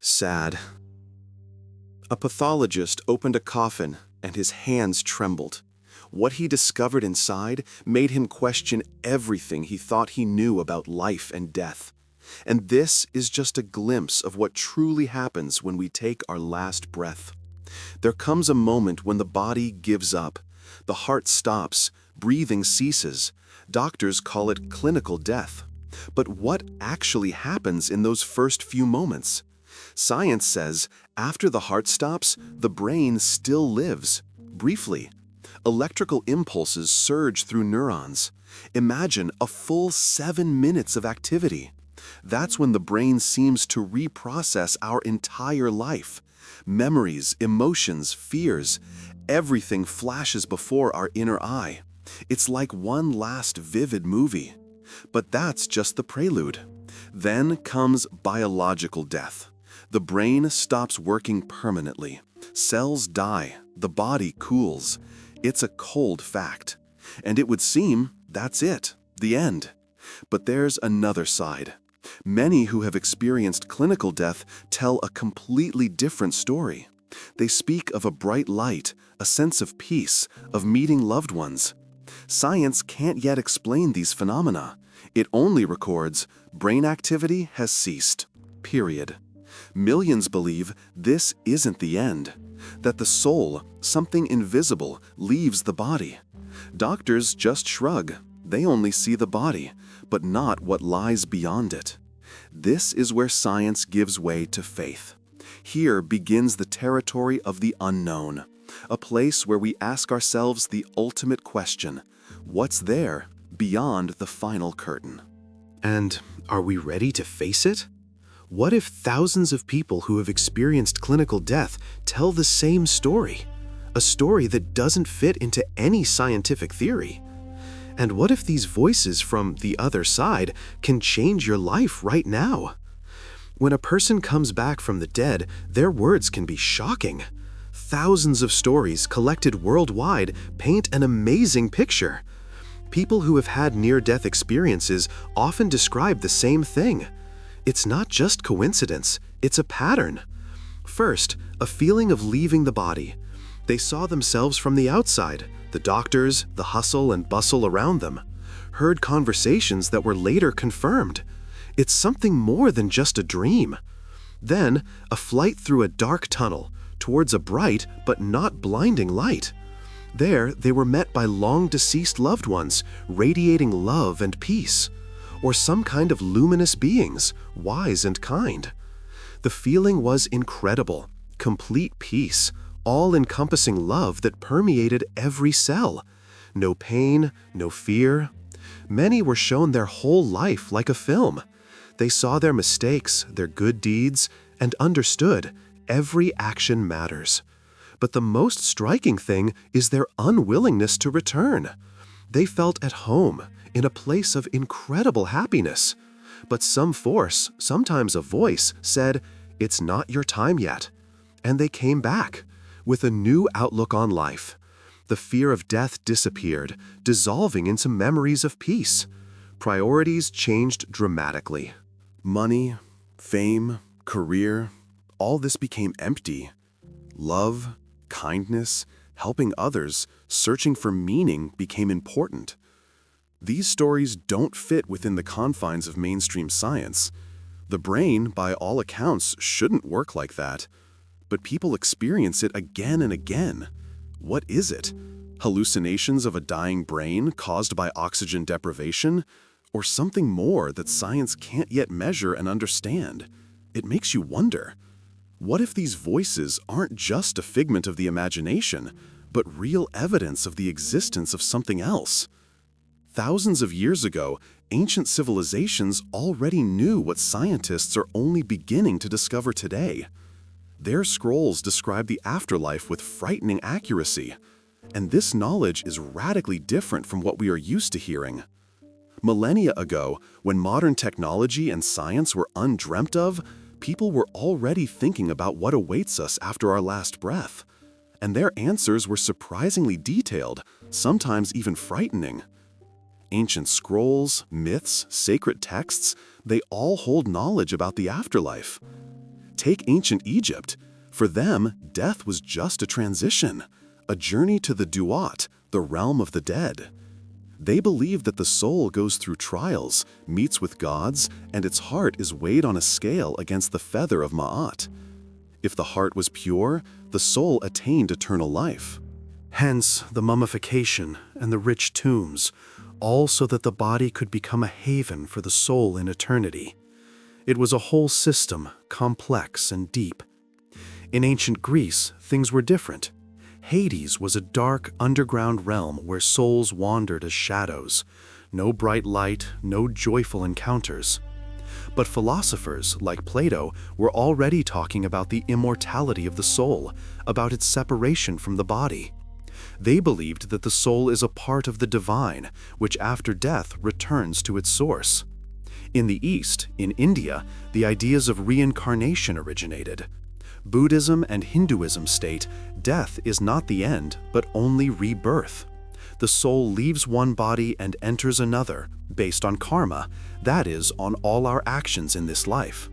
Sad. A pathologist opened a coffin and his hands trembled. What he discovered inside made him question everything he thought he knew about life and death. And this is just a glimpse of what truly happens when we take our last breath. There comes a moment when the body gives up. The heart stops, breathing ceases. Doctors call it clinical death. But what actually happens in those first few moments? Science says after the heart stops, the brain still lives, briefly. Electrical impulses surge through neurons. Imagine a full 7 minutes of activity. That's when the brain seems to reprocess our entire life. Memories, emotions, fears, everything flashes before our inner eye. It's like one last vivid movie. But that's just the prelude. Then comes biological death. The brain stops working permanently. Cells die. The body cools. It's a cold fact. And it would seem that's it, the end. But there's another side. Many who have experienced clinical death tell a completely different story. They speak of a bright light, a sense of peace, of meeting loved ones. Science can't yet explain these phenomena. It only records brain activity has ceased. Period. Millions believe this isn't the end, that the soul, something invisible, leaves the body. Doctors just shrug. They only see the body, but not what lies beyond it. This is where science gives way to faith. Here begins the territory of the unknown, a place where we ask ourselves the ultimate question: what's there beyond the final curtain? And are we ready to face it? What if thousands of people who have experienced clinical death tell the same story? A story that doesn't fit into any scientific theory? And what if these voices from the other side can change your life right now? When a person comes back from the dead, their words can be shocking. Thousands of stories collected worldwide paint an amazing picture. People who have had near-death experiences often describe the same thing. It's not just coincidence, it's a pattern. First, a feeling of leaving the body. They saw themselves from the outside, the doctors, the hustle and bustle around them, heard conversations that were later confirmed. It's something more than just a dream. Then, a flight through a dark tunnel, towards a bright but not blinding light. There, they were met by long-deceased loved ones, radiating love and peace. Or some kind of luminous beings, wise and kind. The feeling was incredible, complete peace, all-encompassing love that permeated every cell. No pain, no fear. Many were shown their whole life like a film. They saw their mistakes, their good deeds, and understood every action matters. But the most striking thing is their unwillingness to return. They felt at home, in a place of incredible happiness. But some force, sometimes a voice, said, "It's not your time yet." And they came back, with a new outlook on life. The fear of death disappeared, dissolving into memories of peace. Priorities changed dramatically. Money, fame, career, all this became empty. Love, kindness, helping others, searching for meaning became important. These stories don't fit within the confines of mainstream science. The brain, by all accounts, shouldn't work like that. But people experience it again and again. What is it? Hallucinations of a dying brain caused by oxygen deprivation? Or something more that science can't yet measure and understand? It makes you wonder. What if these voices aren't just a figment of the imagination, but real evidence of the existence of something else? Thousands of years ago, ancient civilizations already knew what scientists are only beginning to discover today. Their scrolls describe the afterlife with frightening accuracy, and this knowledge is radically different from what we are used to hearing. Millennia ago, when modern technology and science were undreamt of, people were already thinking about what awaits us after our last breath. And their answers were surprisingly detailed, sometimes even frightening. Ancient scrolls, myths, sacred texts, they all hold knowledge about the afterlife. Take ancient Egypt. For them, death was just a transition, a journey to the duat, the realm of the dead. They believe that the soul goes through trials, meets with gods, and its heart is weighed on a scale against the feather of Ma'at. If the heart was pure, the soul attained eternal life. Hence the mummification and the rich tombs, all so that the body could become a haven for the soul in eternity. It was a whole system, complex and deep. In ancient Greece, things were different. Hades was a dark, underground realm where souls wandered as shadows. No bright light, no joyful encounters. But philosophers, like Plato, were already talking about the immortality of the soul, about its separation from the body. They believed that the soul is a part of the divine, which after death returns to its source. In the East, in India, the ideas of reincarnation originated. Buddhism and Hinduism state death is not the end, but only rebirth. The soul leaves one body and enters another, based on karma, that is, on all our actions in this life.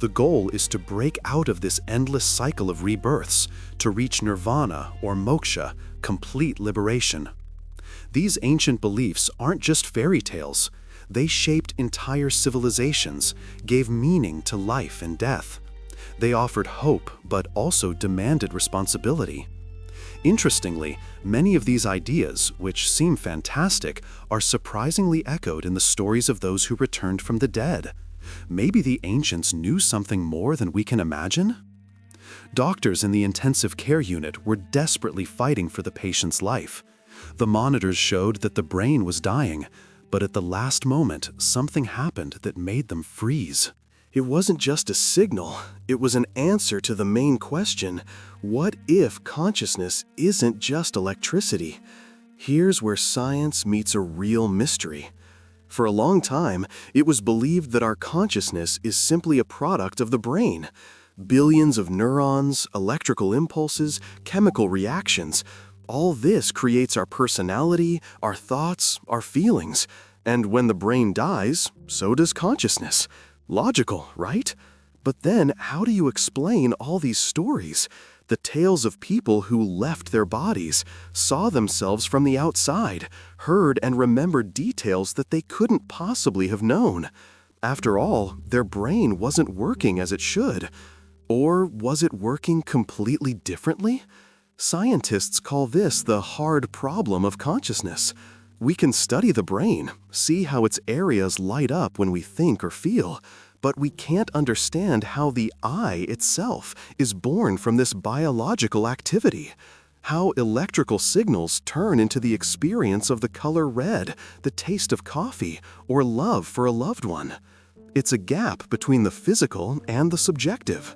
The goal is to break out of this endless cycle of rebirths, to reach nirvana or moksha, complete liberation. These ancient beliefs aren't just fairy tales. They shaped entire civilizations, gave meaning to life and death. They offered hope, but also demanded responsibility. Interestingly, many of these ideas, which seem fantastic, are surprisingly echoed in the stories of those who returned from the dead. Maybe the ancients knew something more than we can imagine? Doctors in the intensive care unit were desperately fighting for the patient's life. The monitors showed that the brain was dying, but at the last moment, something happened that made them freeze. It wasn't just a signal, it was an answer to the main question: what if consciousness isn't just electricity? Here's where science meets a real mystery. For a long time, it was believed that our consciousness is simply a product of the brain. Billions of neurons, electrical impulses, chemical reactions. All this creates our personality, our thoughts, our feelings. And when the brain dies, so does consciousness. Logical, right? But then, how do you explain all these stories? The tales of people who left their bodies, saw themselves from the outside, heard and remembered details that they couldn't possibly have known. After all, their brain wasn't working as it should. Or was it working completely differently? Scientists call this the hard problem of consciousness. We can study the brain, see how its areas light up when we think or feel, but we can't understand how the I itself is born from this biological activity. How electrical signals turn into the experience of the color red, the taste of coffee, or love for a loved one. It's a gap between the physical and the subjective.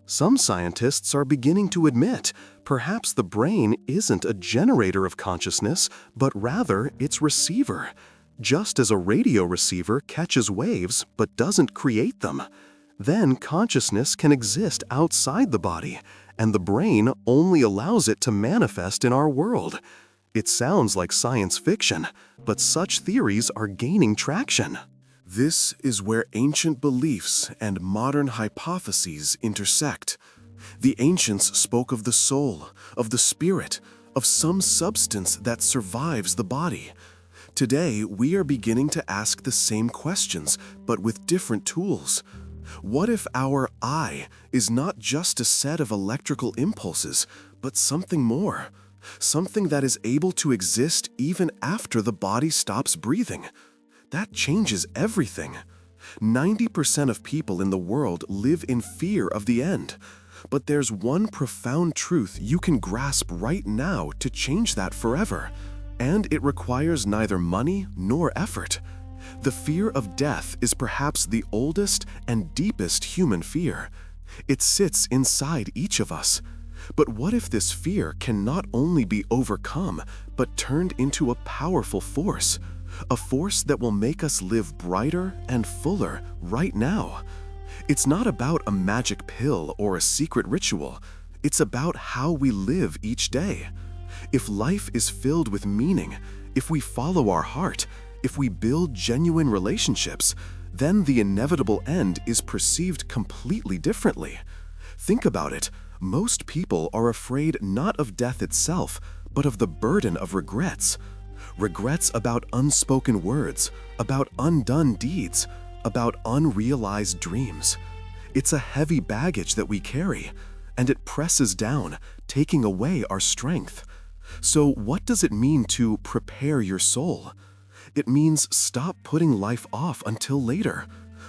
Some scientists are beginning to admit perhaps the brain isn't a generator of consciousness, but rather its receiver. Just as a radio receiver catches waves but doesn't create them. Then consciousness can exist outside the body, and the brain only allows it to manifest in our world. It sounds like science fiction, but such theories are gaining traction. This is where ancient beliefs and modern hypotheses intersect. The ancients spoke of the soul, of the spirit, of some substance that survives the body. Today, we are beginning to ask the same questions, but with different tools. What if our I is not just a set of electrical impulses, but something more? Something that is able to exist even after the body stops breathing. That changes everything. 90% of people in the world live in fear of the end. But there's one profound truth you can grasp right now to change that forever. And it requires neither money nor effort. The fear of death is perhaps the oldest and deepest human fear. It sits inside each of us. But what if this fear can not only be overcome, but turned into a powerful force? A force that will make us live brighter and fuller right now. It's not about a magic pill or a secret ritual. It's about how we live each day. If life is filled with meaning, if we follow our heart, if we build genuine relationships, then the inevitable end is perceived completely differently. Think about it. Most people are afraid not of death itself, but of the burden of regrets. Regrets about unspoken words, about undone deeds, about unrealized dreams. It's a heavy baggage that we carry, and it presses down, taking away our strength. So what does it mean to prepare your soul? It means stop putting life off until later.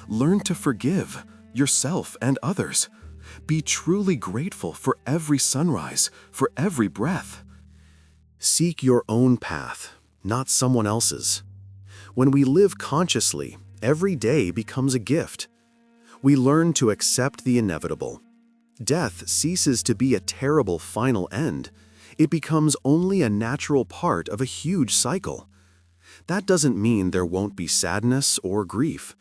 Learn to forgive yourself and others. Be truly grateful for every sunrise, for every breath. Seek your own path, not someone else's. When we live consciously, every day becomes a gift. We learn to accept the inevitable. Death ceases to be a terrible final end. It becomes only a natural part of a huge cycle. That doesn't mean there won't be sadness or grief,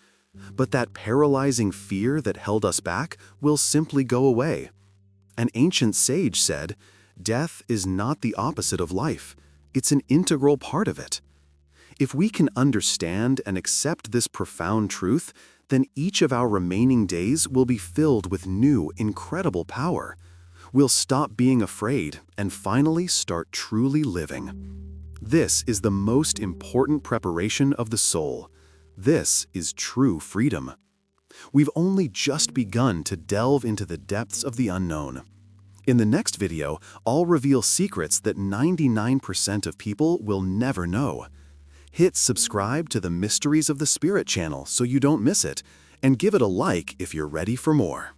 but that paralyzing fear that held us back will simply go away. An ancient sage said, "Death is not the opposite of life. It's an integral part of it." If we can understand and accept this profound truth, then each of our remaining days will be filled with new, incredible power. We'll stop being afraid and finally start truly living. This is the most important preparation of the soul. This is true freedom. We've only just begun to delve into the depths of the unknown. In the next video, I'll reveal secrets that 99% of people will never know. Hit subscribe to the Mysteries of the Spirit channel so you don't miss it, and give it a like if you're ready for more.